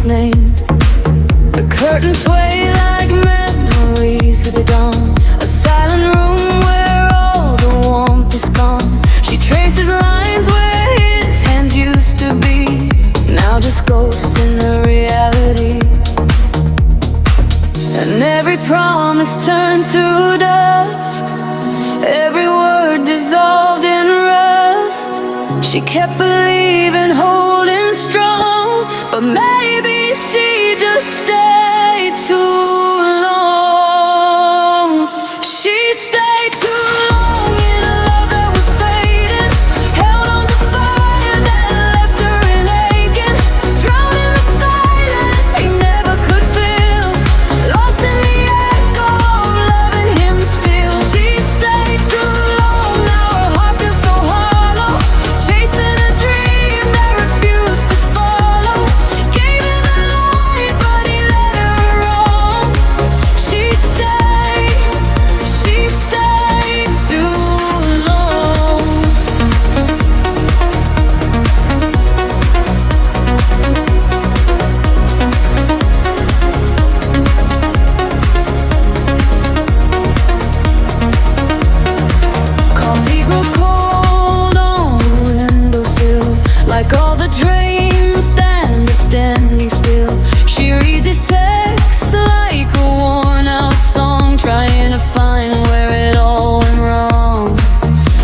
his name. The curtains sway like memories of the dawn, a silent room where all the warmth is gone. She traces lines where his hands used to be, now just ghosts in her reality. And every promise turned to dust, every word dissolved in rust. She kept believing, holding strong, but maybe she just stayed too long. She stayed too long in a love that was fading, held on to fire that left her in aching, drowned in the silence he never could feel, lost in the echo of loving him still. She stayed too long, now her heart feels so hollow, chasing a dream that refused to follow. Gave him the light, but he led her wrong. She stayed too long. Coffee grows cold on the windowsill, like all the dreams stand standing still. She reads his texts like a worn out song, trying to find where it all went wrong.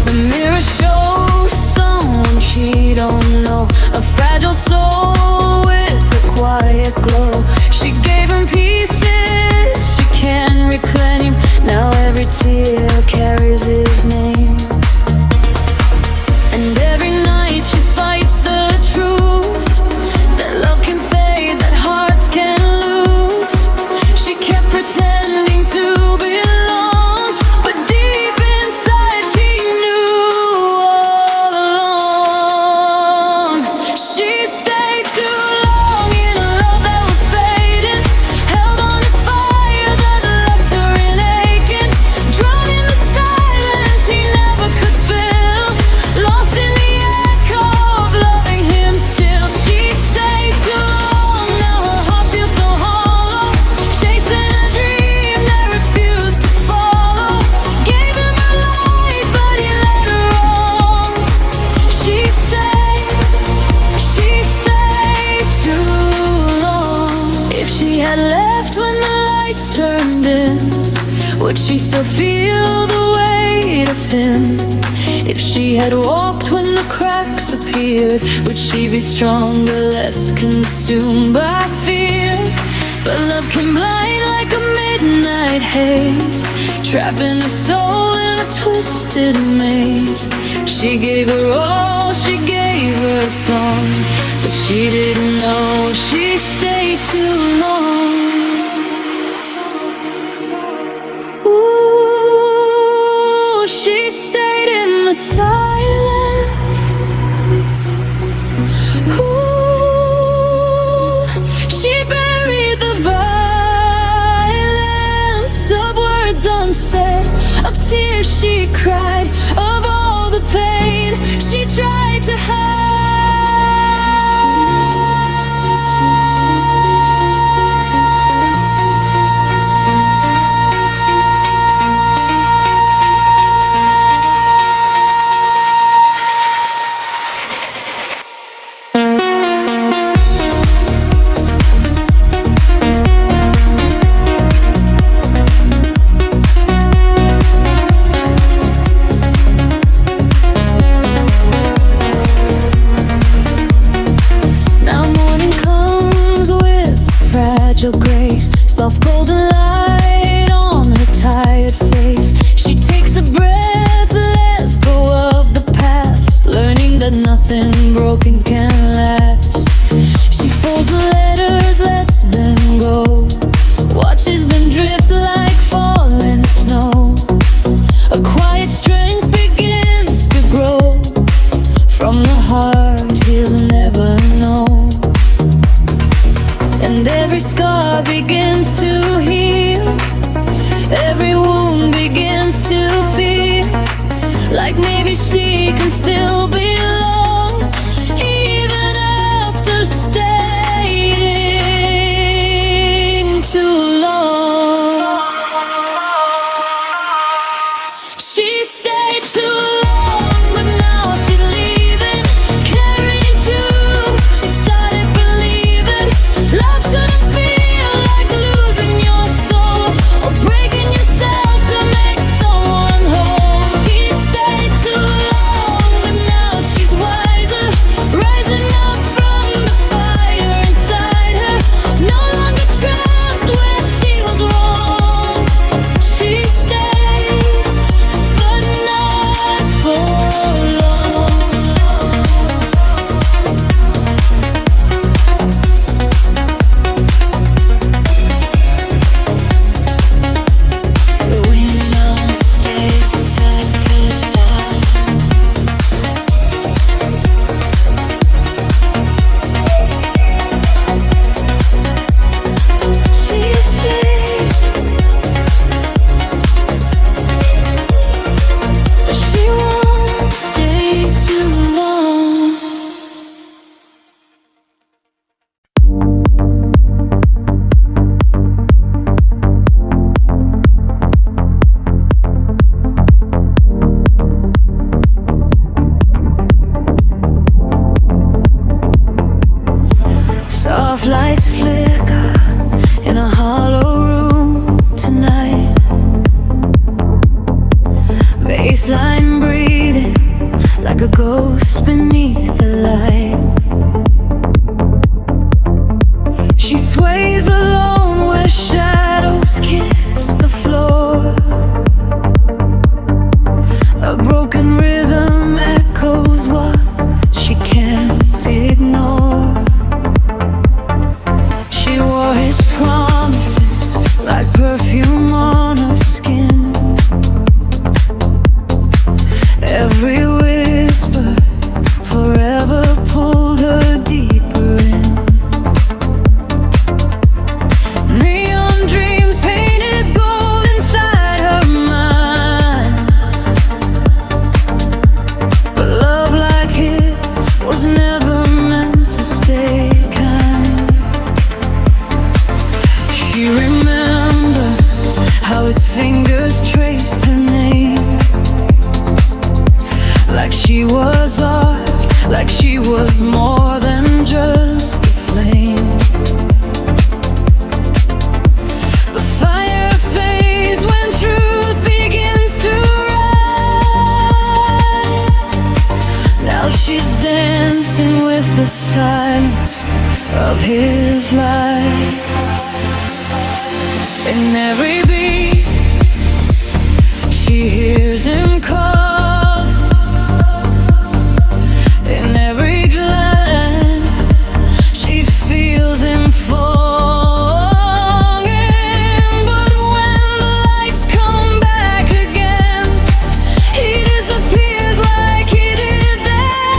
The mirror shows someone she don't know, a fragile soul with a quiet glow. She gave him pieces she can't reclaim, now every tear carries his name. And every night she fights the truth, that love can fade, that hearts can lose. She kept pretending to belong, but deep inside she knew all along. She stayed too long in a love that was fading, held on to fire that left her in aching, drowned in the silence he never could fill, lost in the echo of loving him still. She stayed too long, now her heart feels so hollow, chasing a dream that refused to follow. Gave him her light, but he led her wrong. She stayed too long. If she had left when the lights turned in, would she still feel the weight of him? If she had walked when the cracks appeared, would she be stronger, less consumed by fear? But love can blind like a midnight haze, trapping her soul in a twisted maze. She gave her all, she gave her song, but she didn't know she stayed too long. Ooh, she stayed in the silence. Ooh, she buried the violence of words unsaid, of tears she cried, of all the pain she tried to hide. Grace, soft golden light on her tired face. She takes a breath, lets go of the past, learning that nothing broken can last. She folds the letters, lets them go, watches them drift like falling snow. A quiet strength begins to grow from the heart he'll never know. And every scar begins to heal, every wound begins to feel like maybe she can still belong, even after staying like a ghost beneath the light. She sways alone where shadows kiss the floor. A broken rhythm echoes what she can't ignore. She wore his promises like perfume on her skin. Every whisper forever pulled her deeper in. Neon dreams painted gold inside her mind. But love like his was never meant to stay kind. She remembers how his fingers traced her name. Like she was art, like she was more than just a flame. But fire fades when truth begins to rise. Now she's dancing with the silence of his lies. In every beat, she hears him call. In every glance, she feels him falling. But when the lights come back again, he disappears like he did then.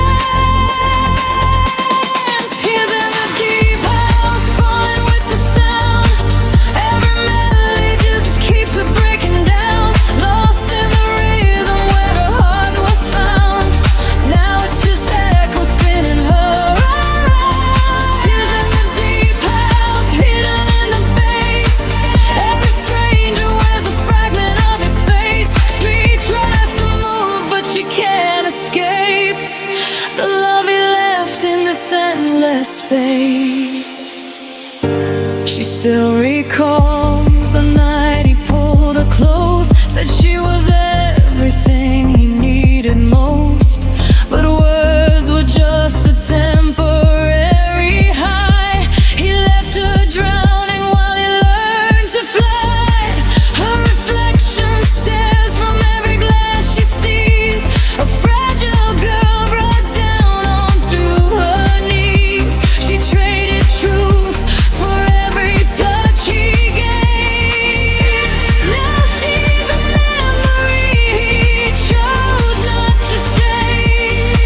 Tears in the deep house, falling with the sound. Every melody just keeps her breaking down. Lost in the rhythm where her heart was found. Now it's just echoes spinning her around. Tears in the deep house, hidden in the bass. Every stranger wears a fragment of his face. She tries to move, but she can't escape the love he left in this endless space. She still recalls the night he pulled her close. Said she was everything he needed most. But words were just a temporary high. He left her drowning while he learned to fly. Her reflection stares from every glass she sees. A fragile girl brought down onto her knees. She traded truth for every touch he gave. Now she's a memory he chose not to save.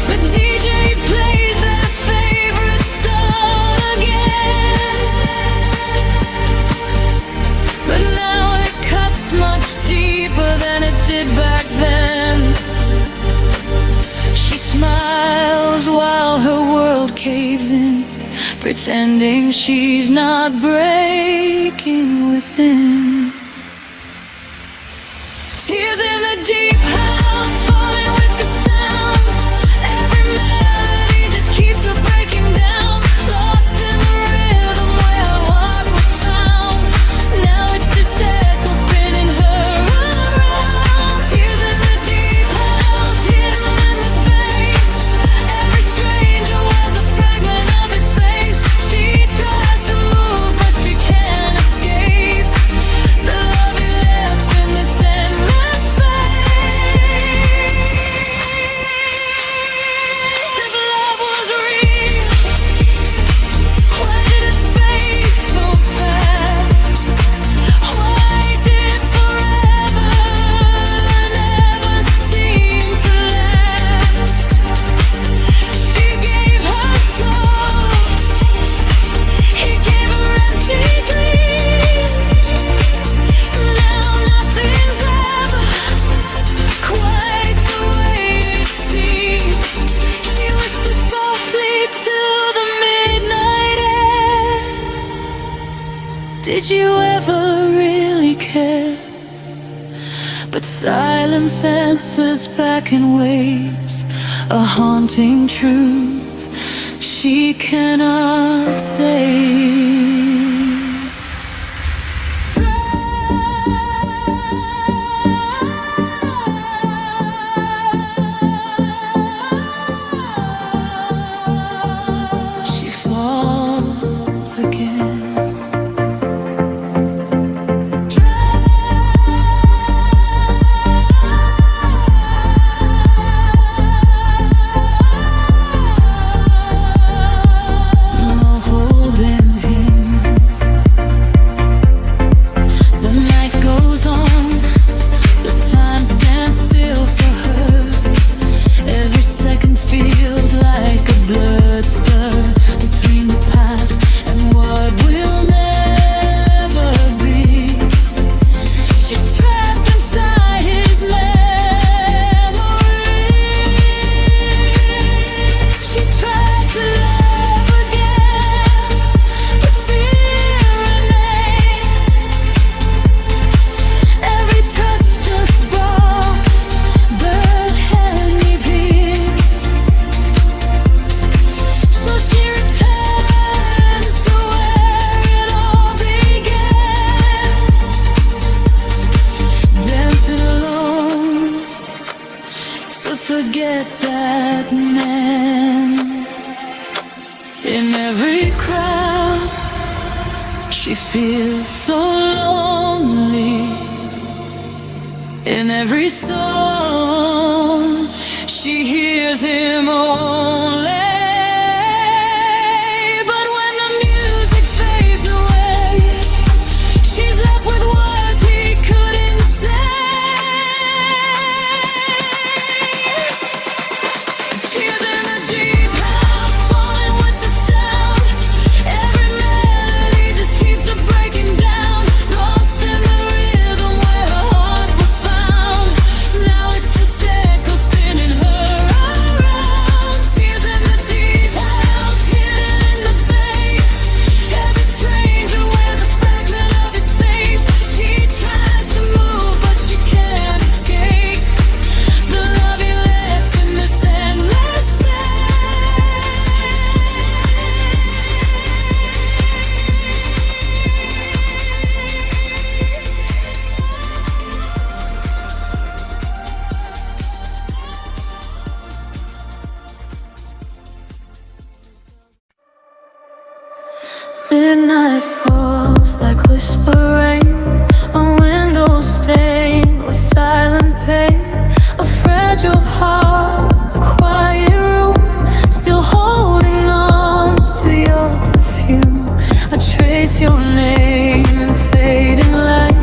The DJ plays their favorite song again. But now it cuts much deeper than it did back then. She smiles while her world caves in, pretending she's not breaking within. Tears in the deep house, falling with the sound. Every melody just keeps her breaking down. Lost in the rhythm where her heart was found. Now it's just echoes spinning her around. Tears in the deep house, hidden in the bass. Every stranger wears a fragment of his face. She tries to move, but she can't escape the love he left in this endless space. If love was real, why did it fade so fast? Why did forever never seem to last? She gave her soul, he gave her empty dreams. Now nothing's ever quite the way it seems. She whispers softly to the midnight air. Did you ever really care? But silence answers back in waves, a haunting truth she cannot say. once again. Forget that man. In every crowd, she feels so lonely. In every song, she hears him only. But when the music fades away, she's left with words he couldn't say. Tears in a deep house, falling with the sound. Every melody just keeps her breaking down. Lost in the rhythm where her heart was found. Now it's just echoes spinning her around. Tears in the deep house, hidden in the bass. Every stranger wears a fragment of his face. She tries to move, but she can't escape the love he left in this endless Midnight falls like whisper rain, a window stained with silent pain. A fragile heart, a quiet room, still holding on to your perfume. I trace your name in fading light,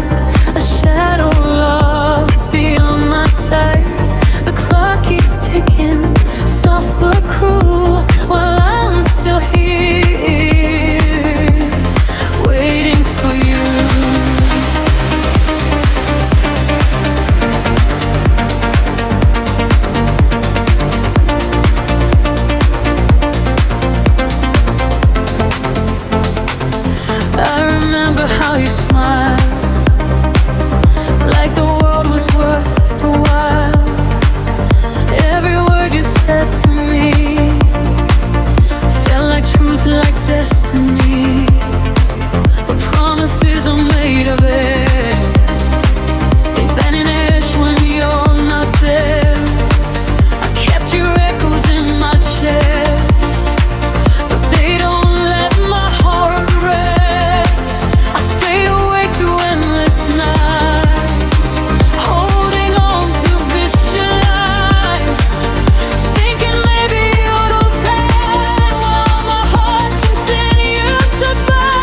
a shadow lost beyond my sight. The clock keeps ticking, soft but cruel, while I'm still here, waiting for you. I remember how you smiled, like the world was worth a while. Every word you said to me felt like truth, like destiny. The promises are made of it, they vanish when you're not there. I kept your echoes in my chest, but they don't let my heart rest. I stayed awake through endless nights, holding on to visualize, thinking maybe you'd have had while my heart continued to burn.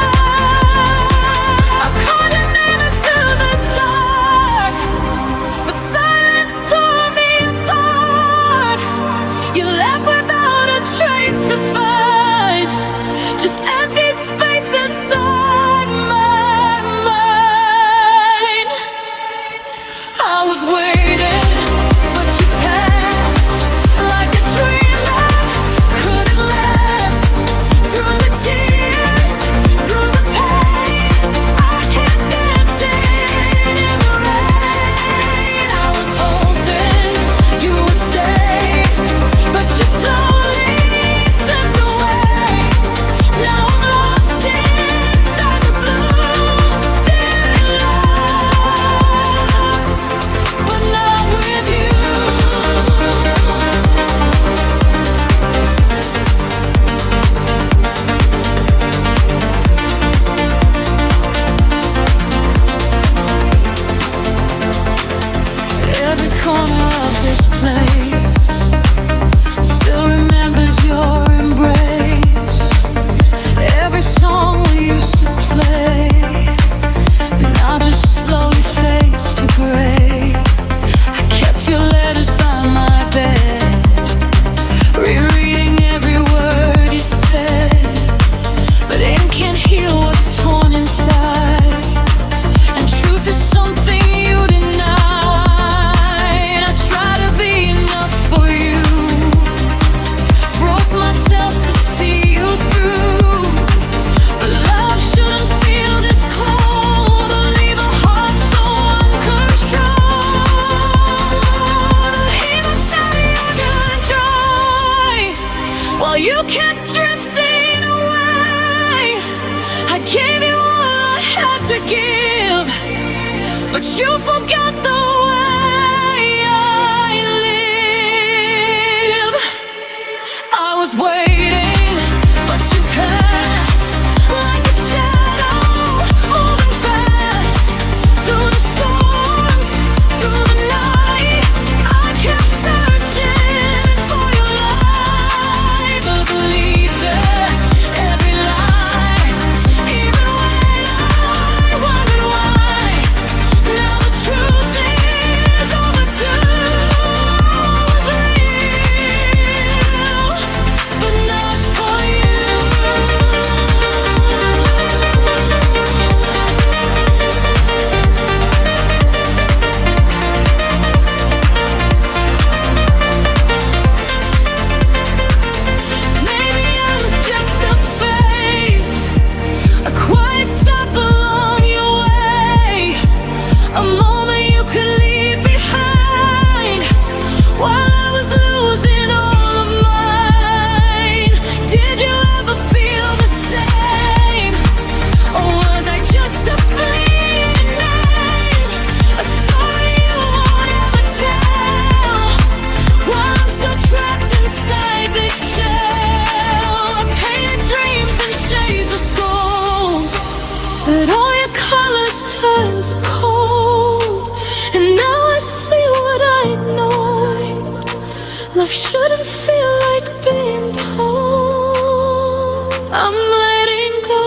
I'm letting go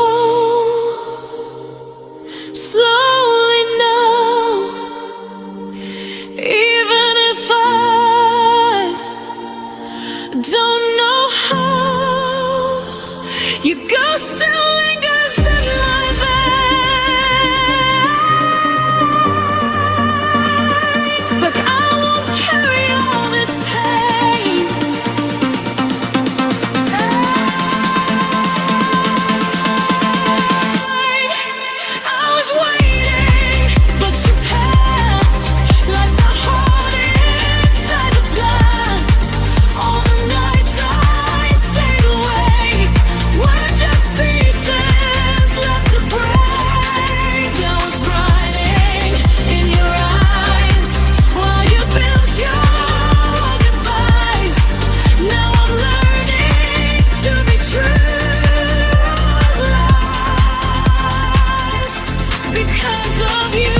slowly now, even if I don't know how. Your ghost still lingers in my veins, but I won't carry all this pain. I was waiting, but you passed like the heart inside the blast. All the nights I stayed awake were just pieces left to break. I was crying in your eyes while you built your goodbyes. Now I'm learning to be true as lies because of you.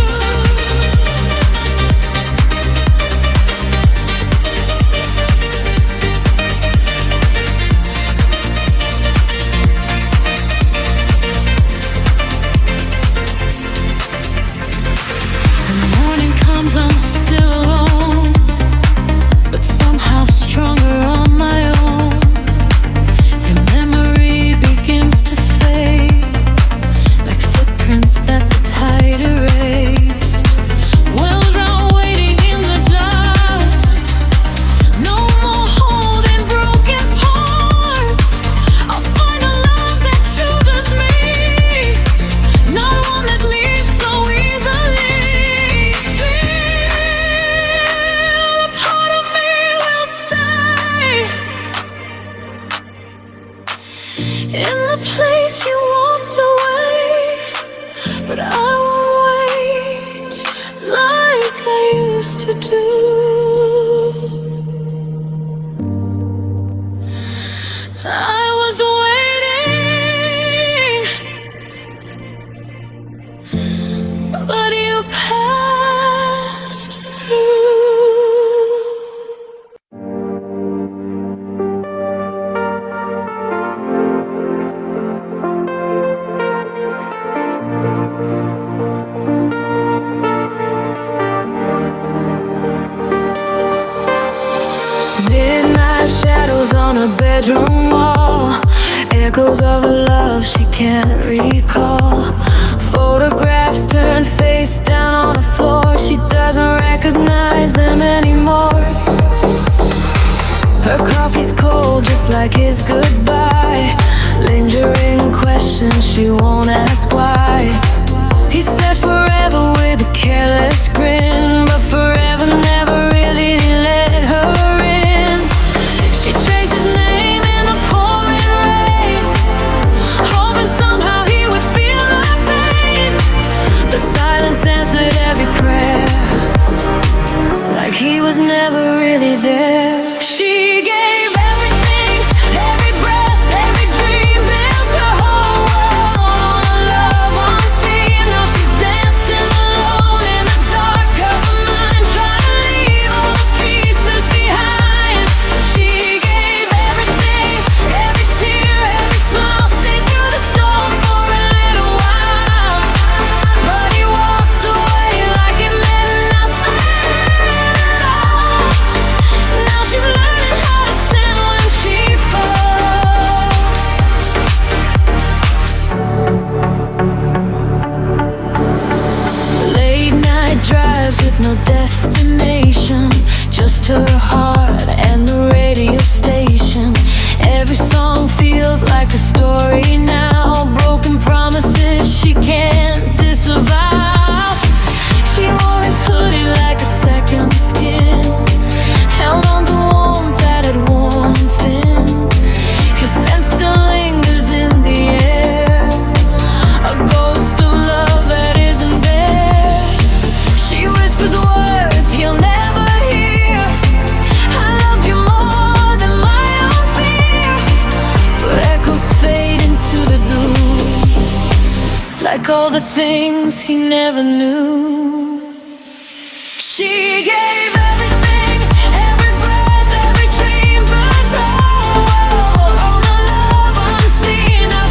When morning comes, I'm still alone, but somehow stronger on my own. Your memory begins to fade, like footprints that the tide erased. Well, now waiting in the dark, no more holding broken parts. I'll find a love that chooses me, not one that leaves so easily. Still, a part of me will stay in the place you walked away, but I won't wait like I used to do. I was waiting, but you passed through. Midnight shadows on a bedroom wall, echoes of a love she can't recall. Photographs turned face down on the floor, she doesn't recognize them anymore. Her coffee's cold just like his goodbye, lingering questions she won't ask why. He said forever with a careless grin, but forever never really let her in. She traced his name in the pouring rain, hoping somehow he would feel her pain. The silence answered every prayer, like he was never really there. She gave everything, every breath, every dream, built her whole world on a love unseen. Now she's dancing alone in the dark of her mind, trying to leave all the pieces behind. She gave everything, every tear, every smile, stayed through the storm for a little while, but he walked away like it meant nothing at all. Now she's learning how to stand when she falls. Late night drives with no destination, just her heart and the radio station. Every song feels like a story now, broken promises she can't disavow. She wore his hoodie like a second skin, held on to warmth that had worn thin. His scent still lingers in the air, a ghost of love that isn't there. She whispers words he'll never hear, I loved you more than my own fear. But echoes fade into the gloom, like all the things he never knew. She gave everything, every breath, every dream, but oh, on a love unseen. Now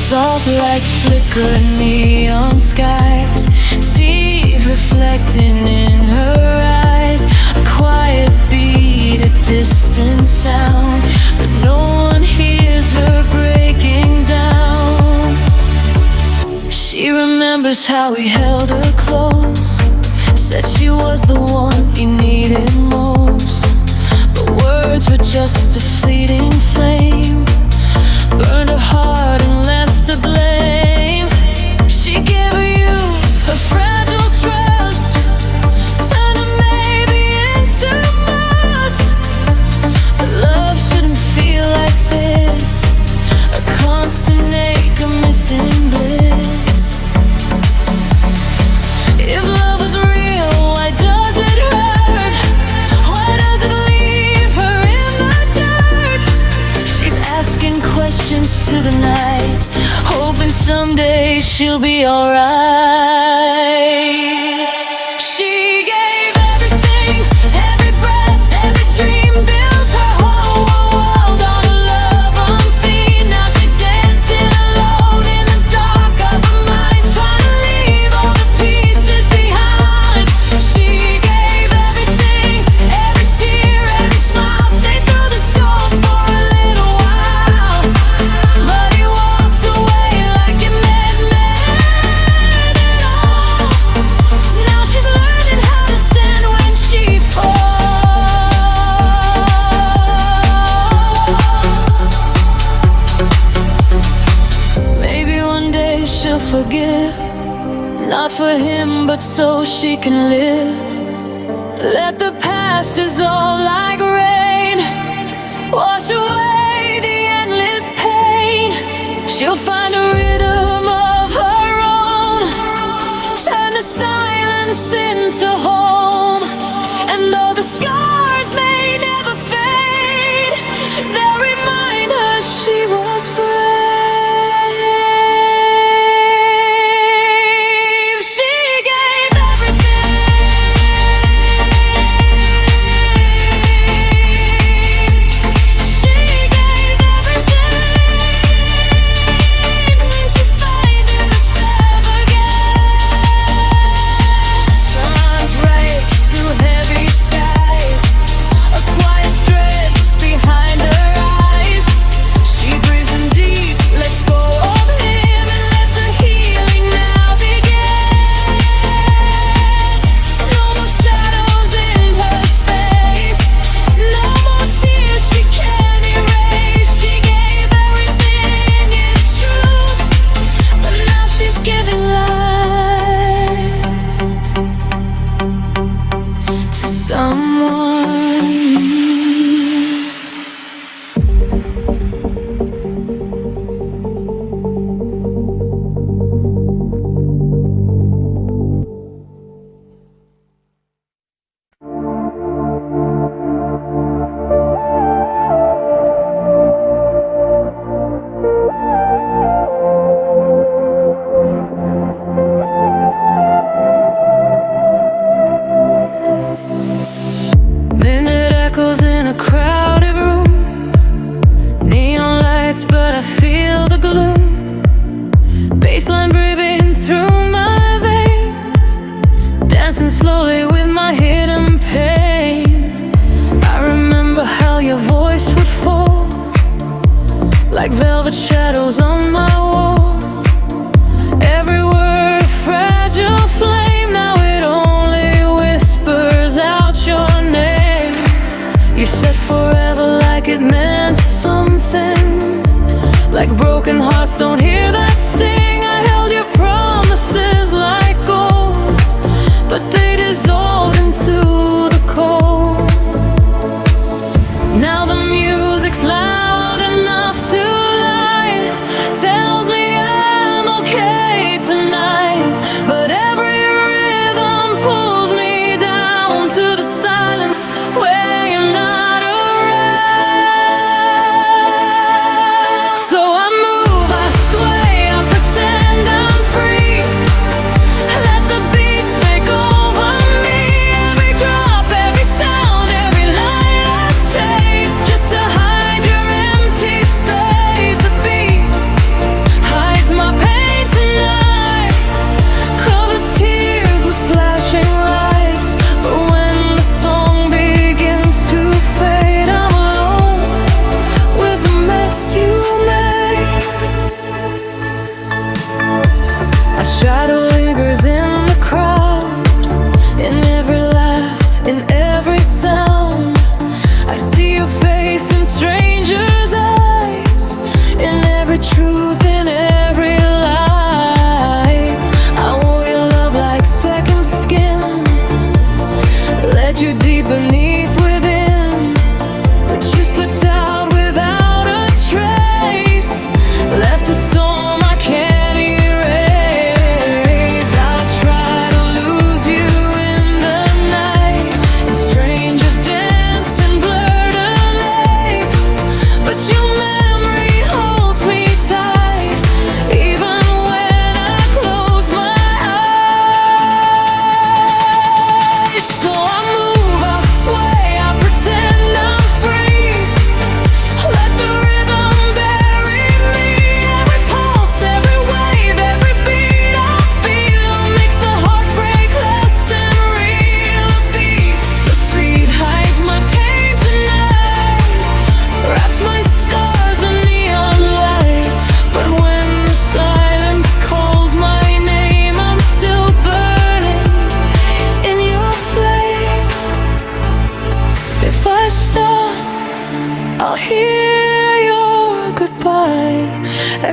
Soft lights flicker, neon skies, see reflecting in her eyes. A quiet beat, a distant sound, but no one hears her breaking down. She remembers how he held her close, said she was the one he needed most. But words were just a fleeting flame, burned her heart and left the blame. She gave her youth, her fragile trust, turned a maybe into must. But love shouldn't feel like this, a constant ache, a missing bliss. If love was real, why does it hurt? Why does it leave her in the dirt? She's asking questions to the night, hoping someday she'll be alright. She gave everything, every breath, every dream, built her whole world on a love unseen. Now she's dancing alone in the dark of her mind, trying to leave all the pieces behind. She gave everything, every tear, every smile, stayed through the storm for a little while. But he walked away like it meant it all. Now she's learning how to stand when she falls. Maybe one day she'll forgive, not for him, but so she can live. Let the past dissolve like rain, wash away the endless pain. She'll find a rhythm of her own, turn the silence into home. And though the scars may never fade, they'll remind her she was brave. She gave everything. She gave everything. She's finding herself again. Sun breaks through heavy skies, a quiet stretch behind her eyes. She breathes in deep, lets go of him, and lets her healing now begin. No more shadows in her space, no more tears she can't erase. She gave everything, it's true, but now she's giving life to someone new. Midnight echoes in a crowded room, neon lights, but I feel the gloom. Baseline breathing through my veins, dancing slowly with my hidden pain. I remember how your voice would fall like velvet shadows on my wall. Every word a fragile flame, now it only whispers out your name. You said forever like it meant something, like broken hearts don't hear that sting. I held your promises like gold, but they dissolved into the cold. Now the music's loud enough to lie, tells me I'm okay tonight. But every rhythm pulls me down to the silence where you're not around. So I move, I swear,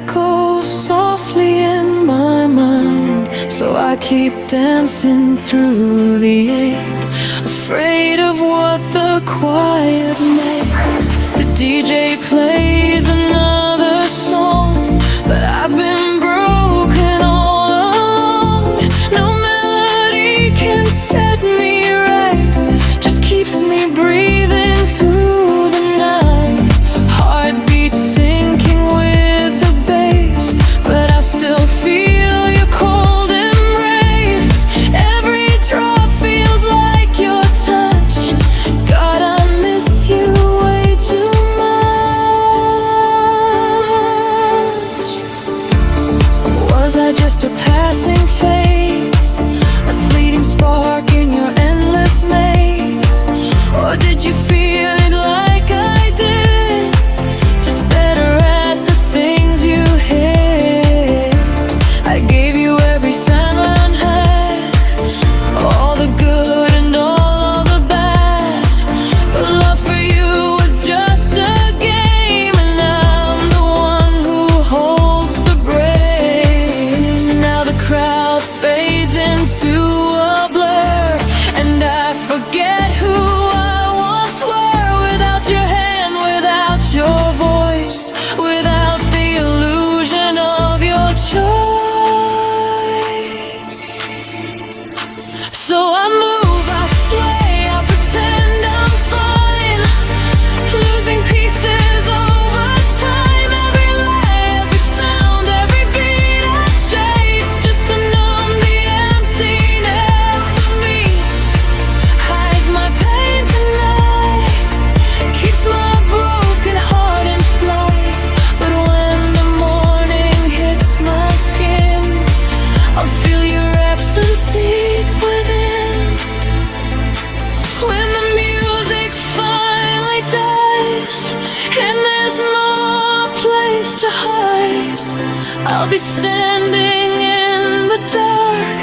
echoes softly in my mind. So I keep dancing through the ache, afraid of what the quiet makes. The DJ plays another song, but I've been broken all along. No melody can set me right, just keeps me breathing through the night. Heartbeat sinking with the bass, but I still feel your cold embrace. Every drop feels like your touch. God, I miss you way too much. Was I just a passing phase, a fleeting spark in your endless maze? Or did you feel it like I did, just better at the things you hid? I gave you every sign I had, all the good and all of the bad. But love for you was just a game, and I'm the one who holds the brain. Now the crowd fades into a blur, and I forget who I once were. Without your hand, without your voice, without the illusion of your choice. So I move, I sway, I pretend I'm fine, losing pieces over time. Every lie, every sound, every beat I chase, just to numb the emptiness of me. Hides my pain tonight, keeps my broken heart in flight. But when the morning hits my skin, I'll feel your absence deep within. When the music finally dies, and there's no place to hide, I'll be standing in the dark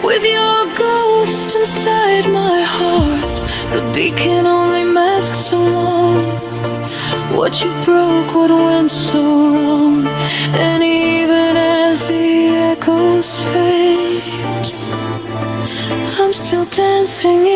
with your ghost inside my heart. The beat can only mask so long what you broke, what went so wrong. And even as the echoes fade, I'm still dancing